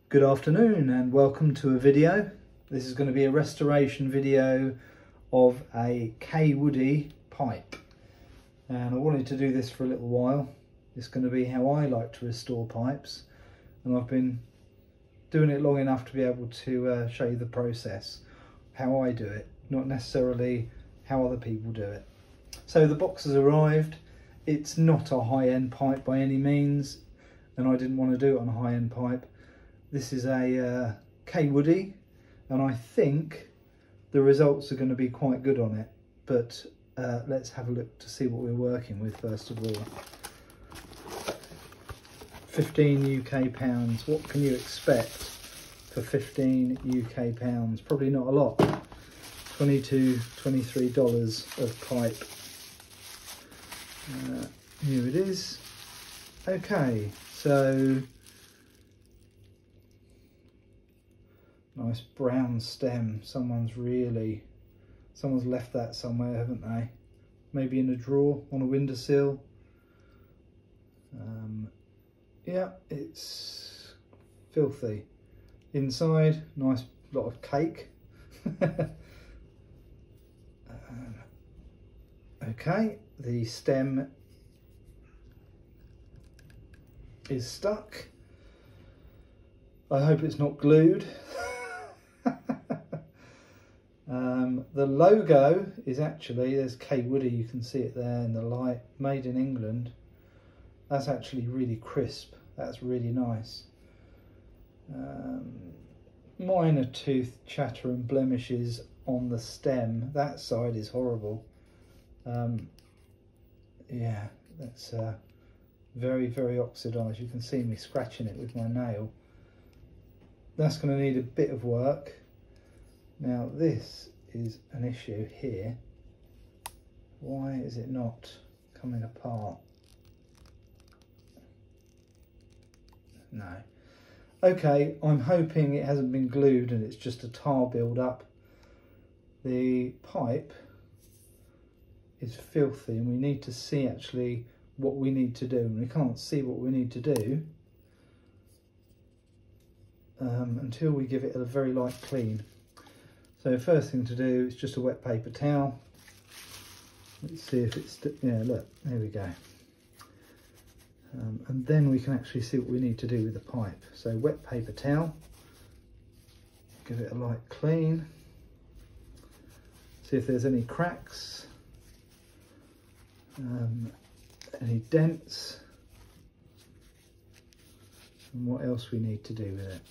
Good afternoon and welcome to a video. This is going to be a restoration video of a Kaywoodie pipe, and I wanted to do this for a little while. It's going to be how I like to restore pipes, and I've been doing it long enough to be able to show you the process, how I do it, not necessarily how other people do it. So the box has arrived. It's not a high-end pipe by any means, and I didn't want to do it on a high-end pipe. This is a Kaywoodie, and I think the results are going to be quite good on it, but let's have a look to see what we're working with first of all. 15 UK pounds. What can you expect for 15 UK pounds? Probably not a lot. $22, $23 of pipe. Here it is. Okay, so nice brown stem. Someone's left that somewhere, haven't they? Maybe in a drawer, on a windowsill. Yeah, it's filthy. Inside, nice lot of cake. Okay, the stem is stuck. I hope it's not glued. The logo is actually, there's Kaywoodie, you can see it there in the light, made in England. That's actually really crisp, that's really nice. Minor tooth chatter and blemishes on the stem, that side is horrible. Yeah, that's very, very oxidised. You can see me scratching it with my nail. That's going to need a bit of work. Now this is an issue here. Why is it not coming apart? No. Okay, I'm hoping it hasn't been glued and it's just a tar build up. The pipe is filthy and we need to see actually what we need to do, and we can't see what we need to do until we give it a very light clean. So first thing to do is just a wet paper towel. Let's see if it's, yeah, look, there we go. And then we can actually see what we need to do with the pipe. So wet paper towel, give it a light clean, see if there's any cracks, any dents, and what else we need to do with it.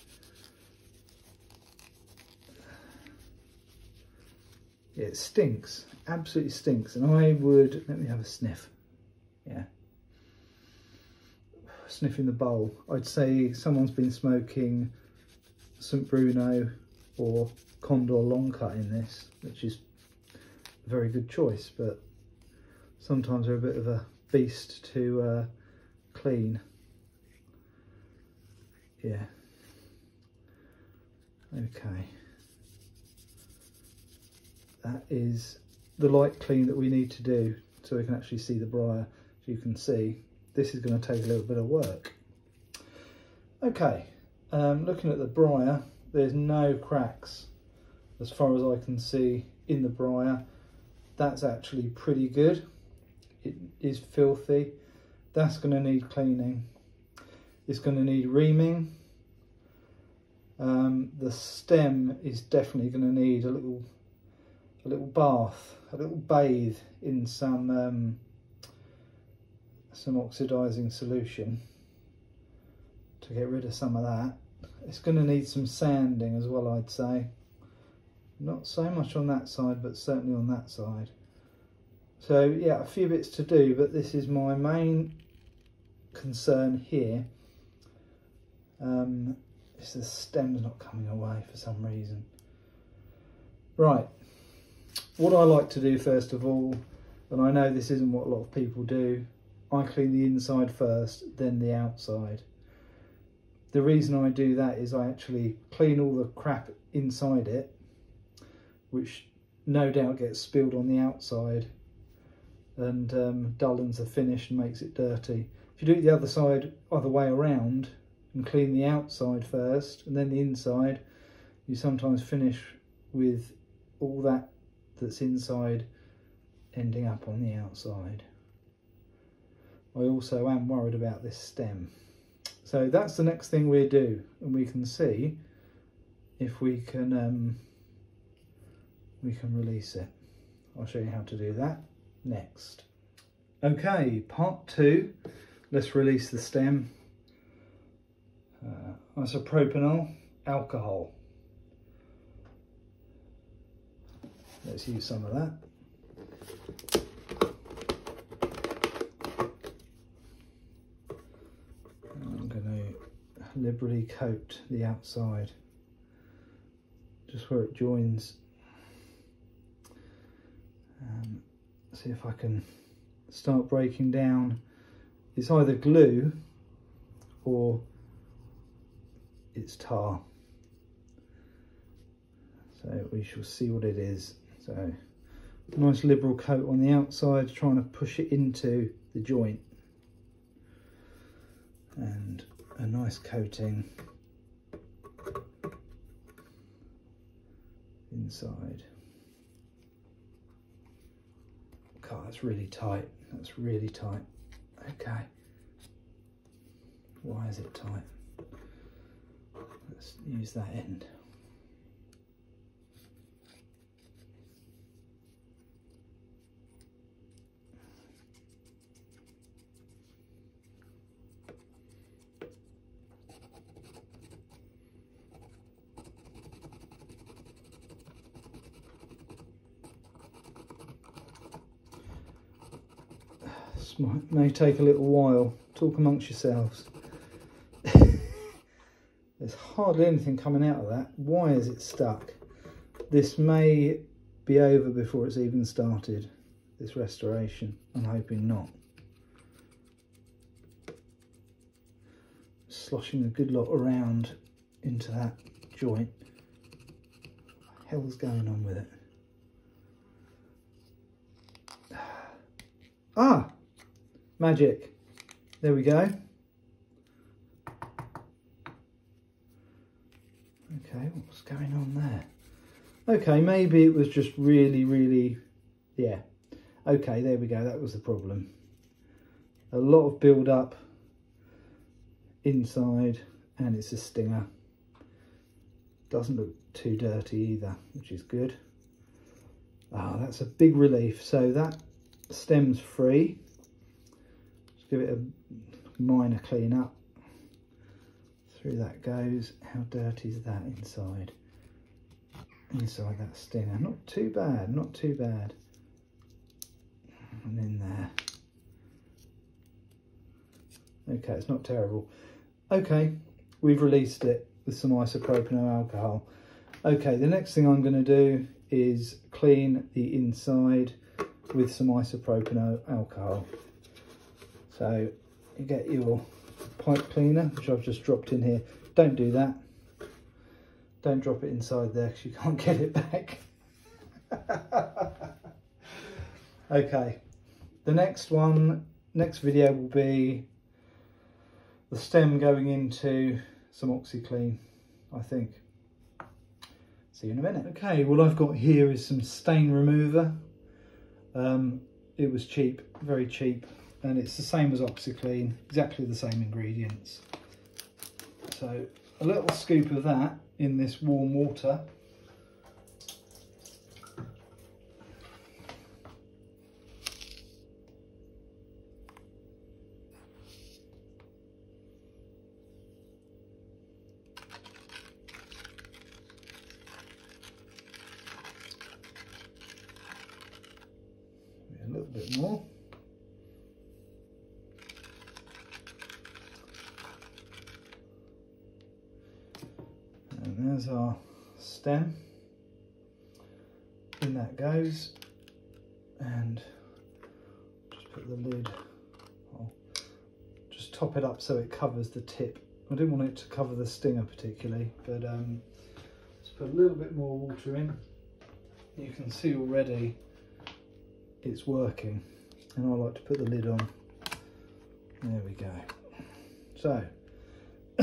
It stinks, absolutely stinks, and I would, let me have a sniff. Yeah, sniffing the bowl. I'd say someone's been smoking St Bruno or Condor long cut in this, which is a very good choice, but sometimes they're a bit of a beast to clean. Yeah, okay. That is the light clean that we need to do so we can actually see the briar. As you can see, this is going to take a little bit of work. Okay, looking at the briar, there's no cracks as far as I can see in the briar. That's actually pretty good. It is filthy. That's going to need cleaning. It's going to need reaming. The stem is definitely going to need a little bath, a little bathe in some oxidizing solution to get rid of some of that. It's going to need some sanding as well, I'd say. Not so much on that side, but certainly on that side. So yeah, a few bits to do, but this is my main concern here. Is the stem's not coming away for some reason. Right. What I like to do first of all, and I know this isn't what a lot of people do, I clean the inside first, then the outside. The reason I do that is I actually clean all the crap inside it, which no doubt gets spilled on the outside and dullens the finish and makes it dirty. If you do it the other way around, and clean the outside first and then the inside, you sometimes finish with all that's inside ending up on the outside. I also am worried about this stem. So that's the next thing we do, and we can see if we can release it. I'll show you how to do that next. Okay, part 2. Let's release the stem. Isopropanol alcohol. Let's use some of that. I'm going to liberally coat the outside, just where it joins. See if I can start breaking down. It's either glue or it's tar. So we shall see what it is. So nice liberal coat on the outside, trying to push it into the joint. And a nice coating inside. God, that's really tight. That's really tight. Okay. Why is it tight? Let's use that end. May take a little while. Talk amongst yourselves. There's hardly anything coming out of that. Why is it stuck? This may be over before it's even started, this restoration. I'm hoping not. Sloshing a good lot around into that joint. What the hell's going on with it? Ah! Magic. There we go. Okay, what's going on there? Okay, maybe it was just really, yeah. Okay, there we go, that was the problem. A lot of build up inside, and it's a stinger. Doesn't look too dirty either, which is good. Ah, that's a big relief. So that stem's free. Give it a minor clean up. Through that goes. How dirty is that inside? Inside that stinger. Not too bad, not too bad. And in there. Okay, it's not terrible. Okay, we've released it with some isopropyl alcohol. Okay, the next thing I'm going to do is clean the inside with some isopropyl alcohol. So you get your pipe cleaner, which I've just dropped in here. Don't do that. Don't drop it inside there because you can't get it back. Okay, the next video will be the stem going into some OxyClean, I think. See you in a minute. Okay, what I've got here is some stain remover. It was cheap, very cheap. And it's the same as OxyClean, exactly the same ingredients. So a little scoop of that in this warm water. A little bit more. And there's our stem. In that goes. And just put the lid, I'll just top it up so it covers the tip. I didn't want it to cover the stinger particularly, but let's put a little bit more water in. You can see already it's working, and I like to put the lid on. There we go. So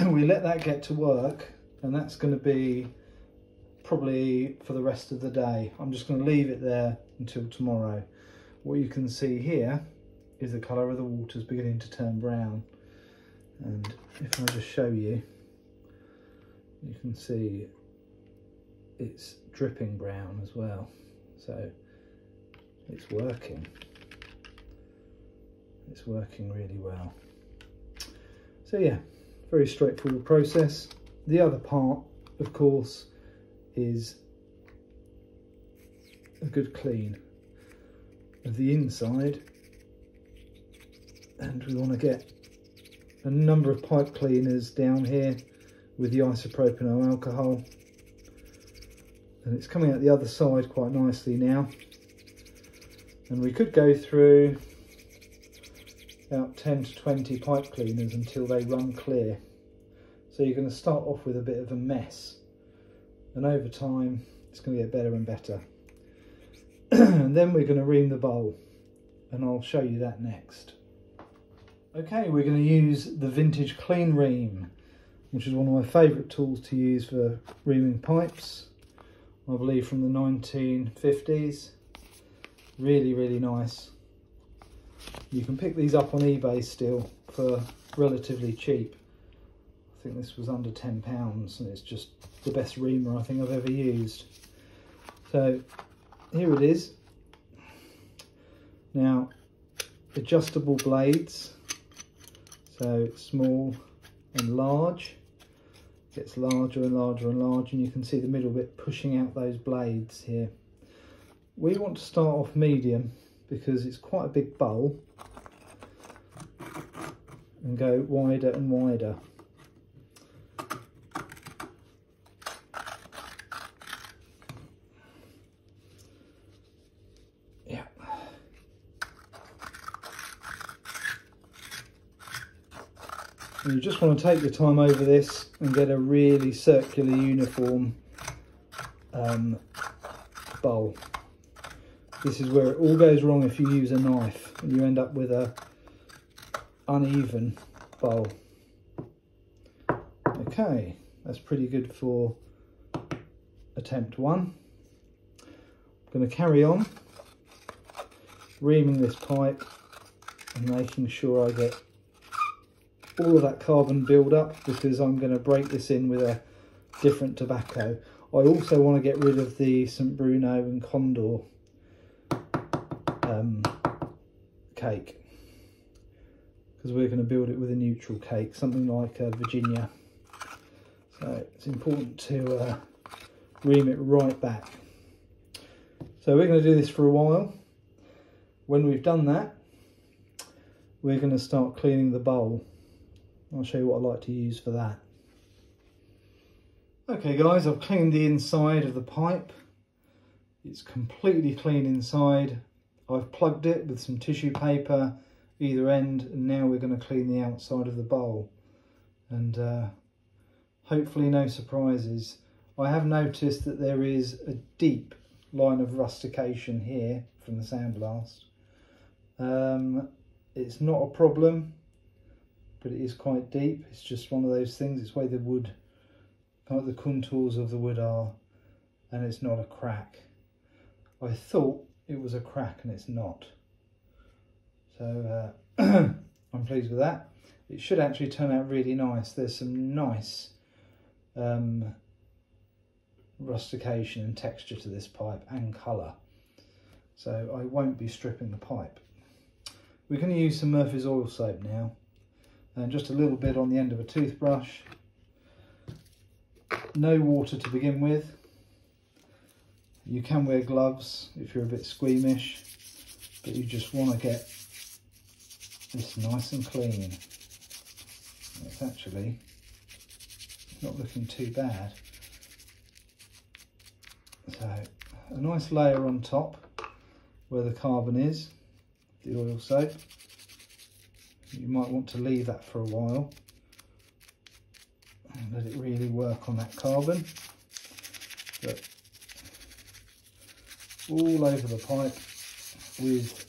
we let that get to work, and that's going to be probably for the rest of the day. I'm just going to leave it there until tomorrow. What you can see here is the colour of the water's beginning to turn brown, and if I just show you, you can see it's dripping brown as well, so it's working really well. So yeah, very straightforward process. The other part, of course, is a good clean of the inside, and we want to get a number of pipe cleaners down here with the isopropyl alcohol, and it's coming out the other side quite nicely now, and we could go through about 10 to 20 pipe cleaners until they run clear. So you're going to start off with a bit of a mess, and over time it's going to get better and better. And then we're going to ream the bowl, and I'll show you that next. Okay, we're going to use the vintage clean ream, which is one of my favourite tools to use for reaming pipes. I believe from the 1950s. Really nice. You can pick these up on eBay still for relatively cheap. I think this was under £10, and it's just the best reamer I think I've ever used. So here it is. Now, adjustable blades, so small and large, gets larger and larger and larger, and you can see the middle bit pushing out those blades here. We want to start off medium because it's quite a big bowl, and go wider and wider. Yeah. And you just want to take your time over this and get a really circular, uniform bowl. This is where it all goes wrong if you use a knife, and you end up with a uneven bowl. Okay, that's pretty good for attempt one. I'm going to carry on reaming this pipe and making sure I get all of that carbon build up, because I'm going to break this in with a different tobacco. I also want to get rid of the St Bruno and Condor cake, because we're going to build it with a neutral cake, something like Virginia. So it's important to ream it right back. So we're going to do this for a while. When we've done that, we're going to start cleaning the bowl. I'll show you what I like to use for that. Okay guys, I've cleaned the inside of the pipe. It's completely clean inside. I've plugged it with some tissue paper either end, and now we're going to clean the outside of the bowl, and hopefully no surprises. I have noticed that there is a deep line of rustication here from the sandblast. It's not a problem, but it is quite deep. It's just one of those things, it's the way the wood, like the contours of the wood are, and it's not a crack. I thought it was a crack and it's not. So I'm pleased with that. It should actually turn out really nice. There's some nice rustication and texture to this pipe, and colour. So I won't be stripping the pipe. We're going to use some Murphy's oil soap now, and just a little bit on the end of a toothbrush. No water to begin with. You can wear gloves if you're a bit squeamish, but you just want to get this nice and clean. It's actually not looking too bad. So a nice layer on top where the carbon is, the oil soap. You might want to leave that for a while and let it really work on that carbon. But all over the pipe with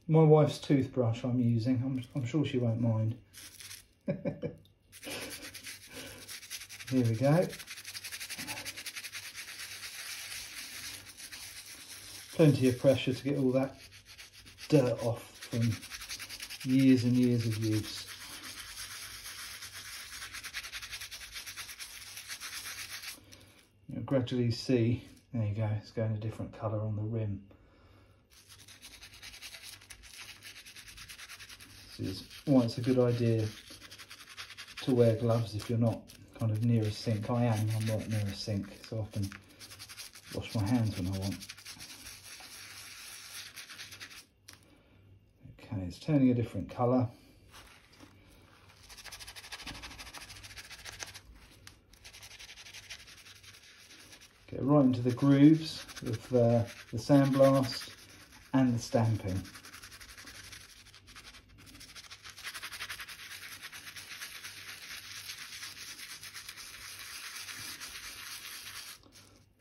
my wife's toothbrush I'm using. I'm sure she won't mind. Here we go. Plenty of pressure to get all that dirt off from years and years of use. You'll gradually see, there you go, it's going a different colour on the rim. This is why it's a good idea to wear gloves if you're not kind of near a sink. I'm right near a sink, so I can wash my hands when I want. Okay, it's turning a different colour. Get right into the grooves of the sandblast and the stamping.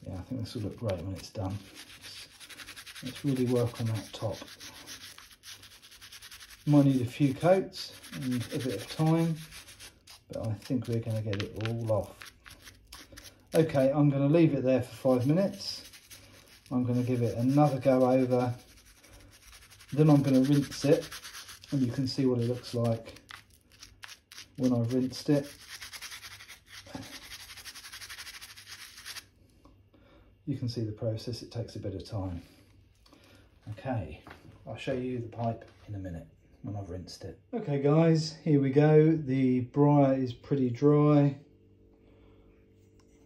Yeah, I think this will look great when it's done. Let's really work on that top. Might need a few coats and a bit of time, but I think we're going to get it all off. Okay, I'm going to leave it there for 5 minutes. I'm going to give it another go over. Then I'm going to rinse it, and you can see what it looks like when I've rinsed it. You can see the process, it takes a bit of time. Okay, I'll show you the pipe in a minute when I've rinsed it. Okay guys, here we go. The briar is pretty dry.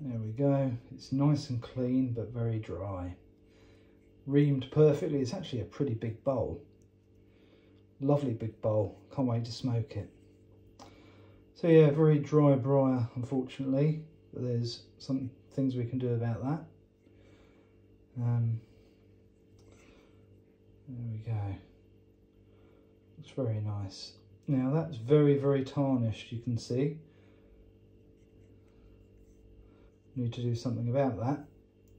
There we go. It's nice and clean, but very dry. Reamed perfectly. It's actually a pretty big bowl. Lovely big bowl. Can't wait to smoke it. So yeah, very dry briar, unfortunately. But there's some things we can do about that. There we go. Looks very nice. Now that's very, very tarnished, you can see. Need to do something about that.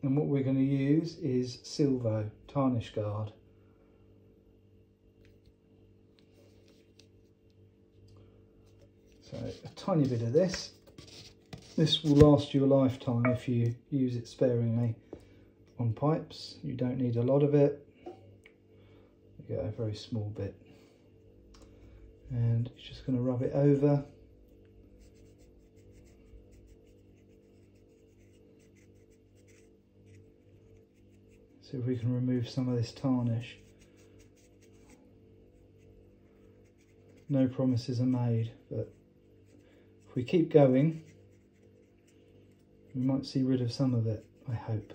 And what we're going to use is Silvo Tarnish Guard. So a tiny bit of this. This will last you a lifetime if you use it sparingly on pipes. You don't need a lot of it. You get a very small bit. And it's just going to rub it over. See if we can remove some of this tarnish. No promises are made, but if we keep going, we might see rid of some of it, I hope.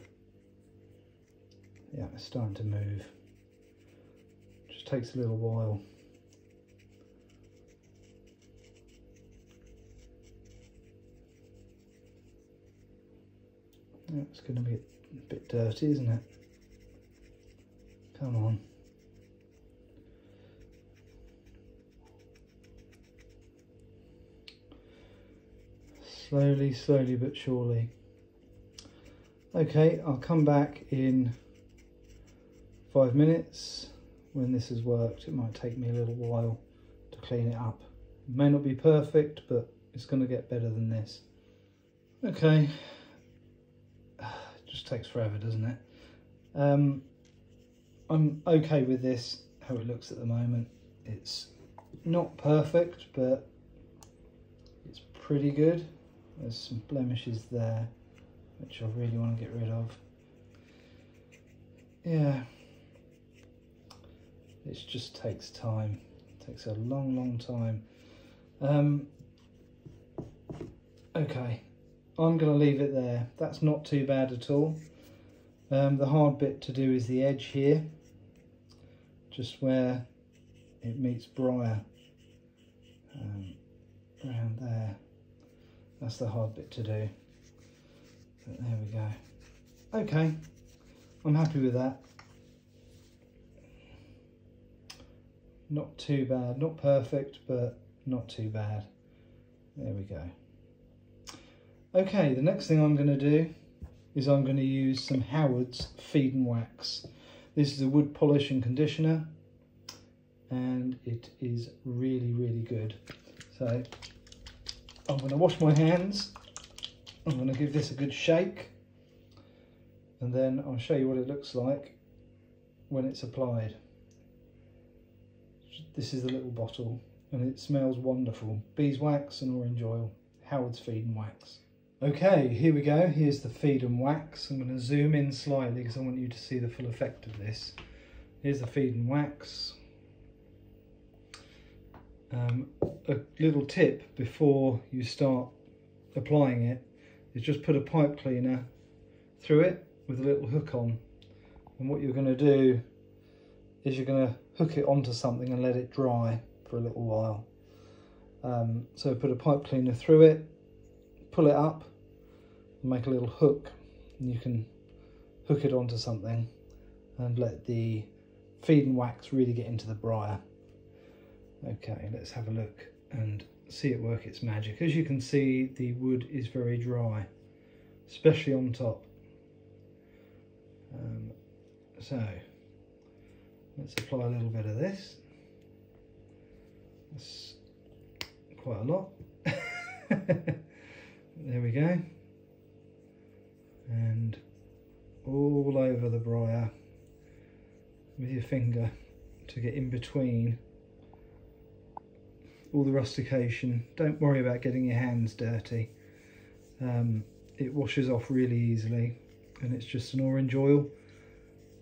Yeah, it's starting to move. Just takes a little while. Yeah, it's going to be a bit dirty, isn't it? Come on. Slowly, slowly but surely. Okay, I'll come back in 5 minutes when this has worked. It might take me a little while to clean it up. It may not be perfect, but it's going to get better than this. Okay. It just takes forever, doesn't it? I'm okay with this, how it looks at the moment. It's not perfect, but it's pretty good. There's some blemishes there, which I really want to get rid of. Yeah, it just takes time. It takes a long, long time. Okay, I'm going to leave it there. That's not too bad at all. The hard bit to do is the edge here, just where it meets briar, around there. That's the hard bit to do. But there we go. Okay, I'm happy with that. Not too bad, not perfect, but not too bad. There we go. Okay, the next thing I'm going to do is I'm going to use some Howard's Feed and Wax. This is a wood polish and conditioner, and it is really, really good. So I'm going to wash my hands I'm going to give this a good shake, and then I'll show you what it looks like when it's applied. This is the little bottle, and it smells wonderful. Beeswax and orange oil, Howard's Feed and Wax. Okay, here we go. Here's the feed and wax. I'm going to zoom in slightly because I want you to see the full effect of this. Here's the feed and wax. A little tip before you start applying it is just put a pipe cleaner through it with a little hook on, and what you're going to do is you're going to hook it onto something and let it dry for a little while. So put a pipe cleaner through it, pull it up and make a little hook, and you can hook it onto something and let the feed and wax really get into the briar. Okay, let's have a look and see it work its magic. As you can see, the wood is very dry, especially on top. So let's apply a little bit of this. That's quite a lot. There we go. And all over the briar with your finger to get in between all the rustication. Don't worry about getting your hands dirty. It washes off really easily, and it's just an orange oil,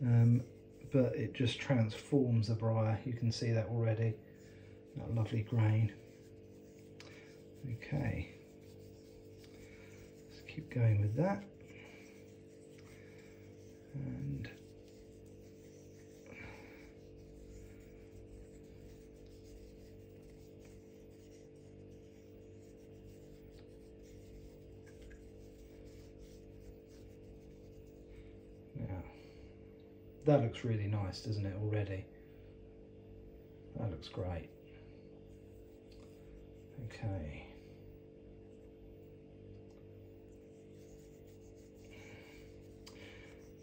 but it just transforms the briar. You can see that already, that lovely grain. Okay, let's keep going with that. And now, that looks really nice, doesn't it, already? That looks great. Okay.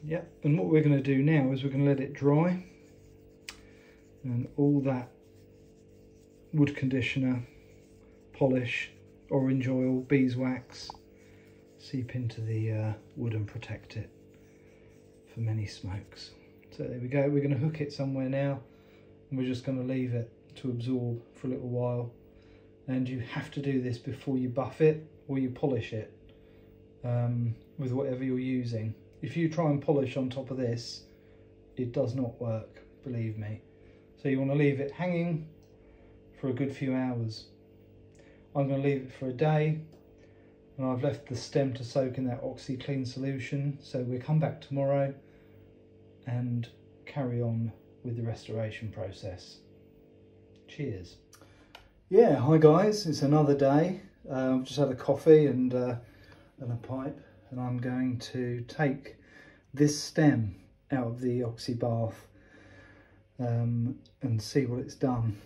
Yeah, and what we're going to do now is we're going to let it dry, and all that wood conditioner, polish, orange oil, beeswax seep into the wood and protect it for many smokes. So there we go. We're going to hook it somewhere now, and we're just going to leave it to absorb for a little while. And you have to do this before you buff it or you polish it with whatever you're using. If you try and polish on top of this, it does not work, believe me. So you want to leave it hanging for a good few hours. I'm going to leave it for a day, and I've left the stem to soak in that OxyClean solution. So we'll come back tomorrow and carry on with the restoration process. Cheers. Yeah, hi guys, it's another day. I've just had a coffee and a pipe, and I'm going to take this stem out of the oxy bath and see what it's done.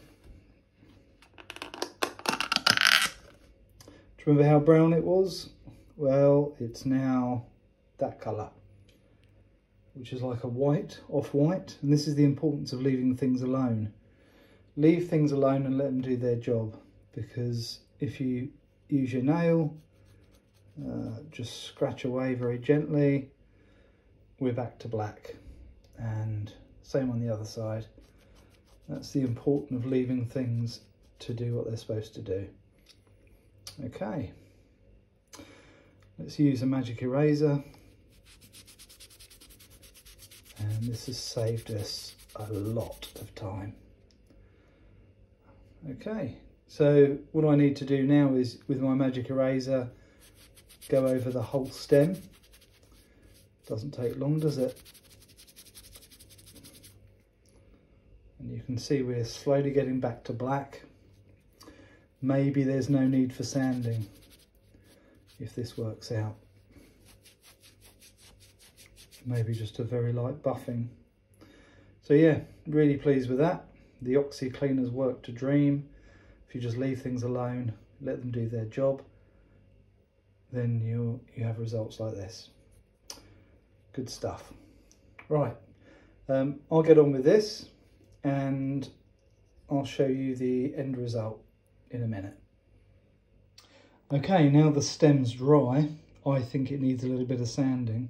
Do you remember how brown it was? Well, it's now that colour, which is like a white, off-white, and this is the importance of leaving things alone. Leave things alone and let them do their job, because if you use your nail, just scratch away very gently, we're back to black. And same on the other side. That's the importance of leaving things to do what they're supposed to do. Okay, let's use a magic eraser, and this has saved us a lot of time. Okay, so what I need to do now is, with my magic eraser, go over the whole stem. Doesn't take long, does it? And you can see we're slowly getting back to black. Maybe there's no need for sanding if this works out. Maybe just a very light buffing. So yeah, really pleased with that. The oxy cleaners work to dream. If you just leave things alone, let them do their job, then you have results like this. Good stuff. Right, I'll get on with this and I'll show you the end result in a minute. Okay, now the stem's dry, I think it needs a little bit of sanding.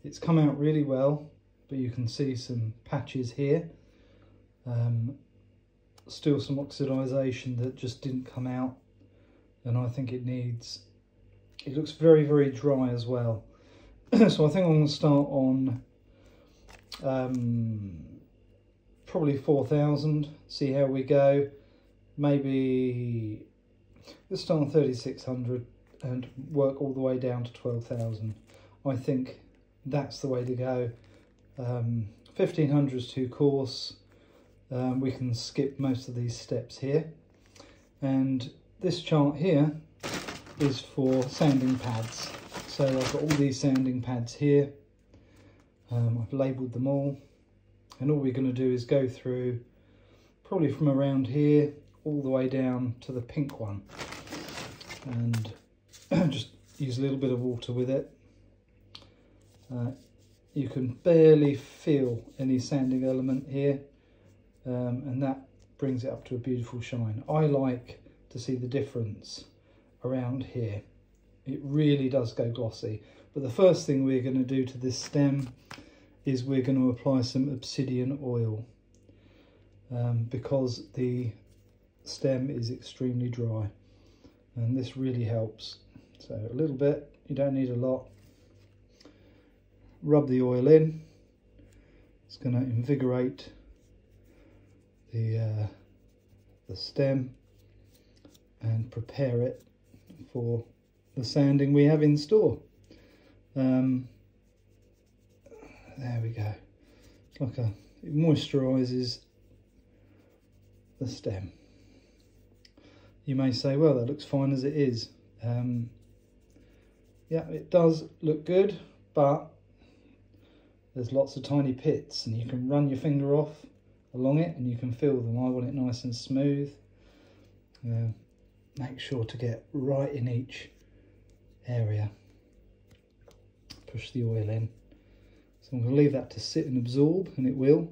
It's come out really well, but you can see some patches here. Still some oxidization that just didn't come out, and I think it looks very, very dry as well. So I think I'm going to start on probably 4,000, see how we go. Maybe let's start on 3,600 and work all the way down to 12,000. I think that's the way to go. 1,500 is too coarse. We can skip most of these steps here. And this chart here is for sanding pads. So I've got all these sanding pads here. I've labelled them all. And all we're going to do is go through probably from around here all the way down to the pink one. And just use a little bit of water with it. You can barely feel any sanding element here. And that brings it up to a beautiful shine. I like to see the difference around here. It really does go glossy. But the first thing we're going to do to this stem is we're going to apply some obsidian oil, because the stem is extremely dry, and this really helps. So a little bit, you don't need a lot. Rub the oil in. It's going to invigorate the stem and prepare it for the sanding we have in store. There we go. It's like it moisturises the stem. You may say, well, that looks fine as it is. Yeah, it does look good, but there's lots of tiny pits, and you can run your finger off along it and you can feel them. I want it nice and smooth. Make sure to get right in each area. Push the oil in. So I'm going to leave that to sit and absorb, and it will.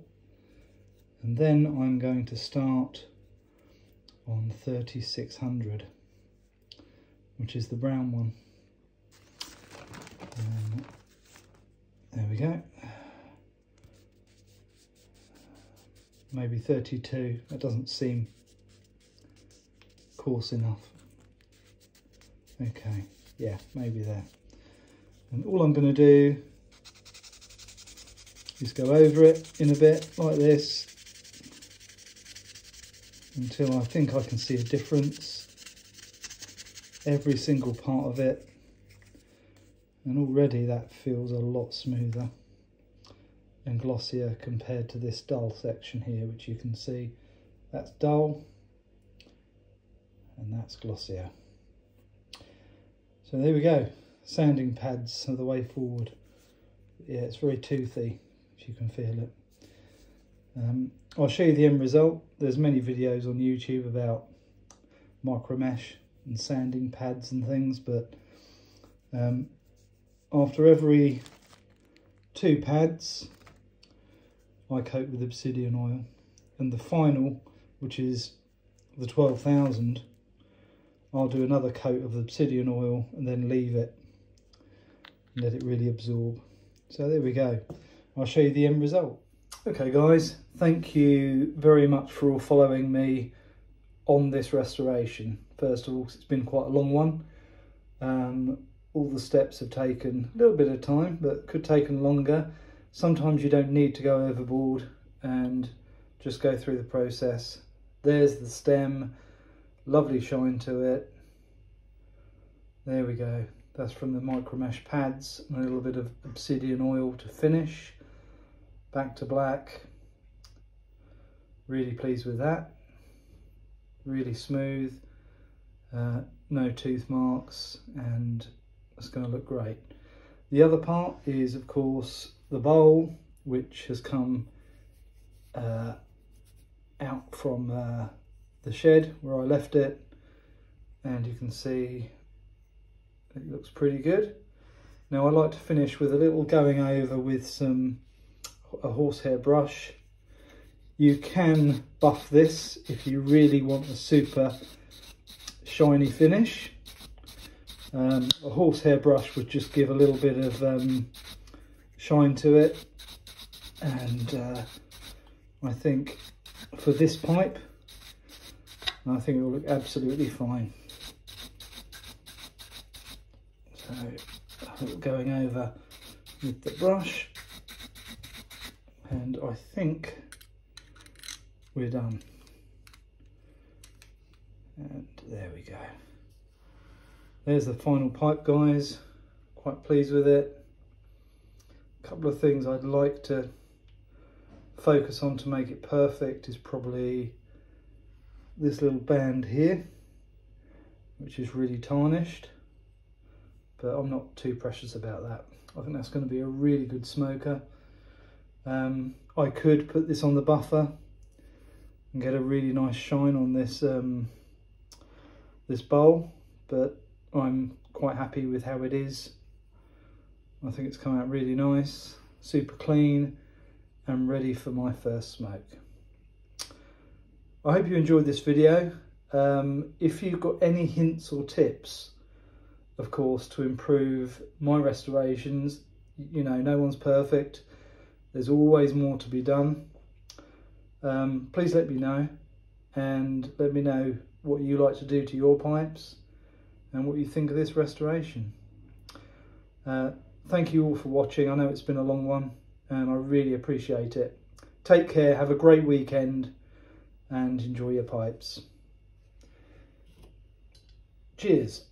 And then I'm going to start on 3,600, which is the brown one. There we go. Maybe 32. That doesn't seem coarse enough. Okay, yeah, maybe there. And all I'm going to do is go over it in a bit like this until I think I can see a difference. Every single part of it. And already that feels a lot smoother and glossier compared to this dull section here, which you can see that's dull and that's glossier. So there we go. Sanding pads are the way forward. Yeah, it's very toothy, if you can feel it. I'll show you the end result. There's many videos on YouTube about micro mesh and sanding pads and things, but after every 2 pads I coat with obsidian oil, and the final, which is the 12,000, I'll do another coat of obsidian oil and then leave it and let it really absorb. So there we go. I'll show you the end result. Okay guys, thank you very much for all following me on this restoration. First of all, it's been quite a long one. All the steps have taken a little bit of time, but could take longer. Sometimes you don't need to go overboard and just go through the process. There's the stem, lovely shine to it. There we go. That's from the micro mesh pads and a little bit of obsidian oil to finish. Back to black. Really pleased with that. Really smooth, no tooth marks, and it's going to look great. The other part is, of course, the bowl, which has come out from the shed where I left it, and you can see it looks pretty good. Now I like to finish with a little going over with a horsehair brush. You can buff this if you really want a super shiny finish, A horsehair brush would just give a little bit of shine to it, and I think for this pipe, I think it will look absolutely fine. So going over with the brush, and I think we're done. And there we go. There's the final pipe, guys. Quite pleased with it. A couple of things I'd like to focus on to make it perfect is probably this little band here, which is really tarnished, but I'm not too precious about that. I think that's going to be a really good smoker. I could put this on the buffer and get a really nice shine on this this bowl, but I'm quite happy with how it is. I think it's come out really nice, super clean, and ready for my first smoke. I hope you enjoyed this video. If you've got any hints or tips, of course, to improve my restorations, you know, no one's perfect. There's always more to be done. Please let me know, and let me know what you like to do to your pipes and what you think of this restoration. Thank you all for watching. I know it's been a long one, and I really appreciate it. Take care, have a great weekend, and enjoy your pipes. Cheers.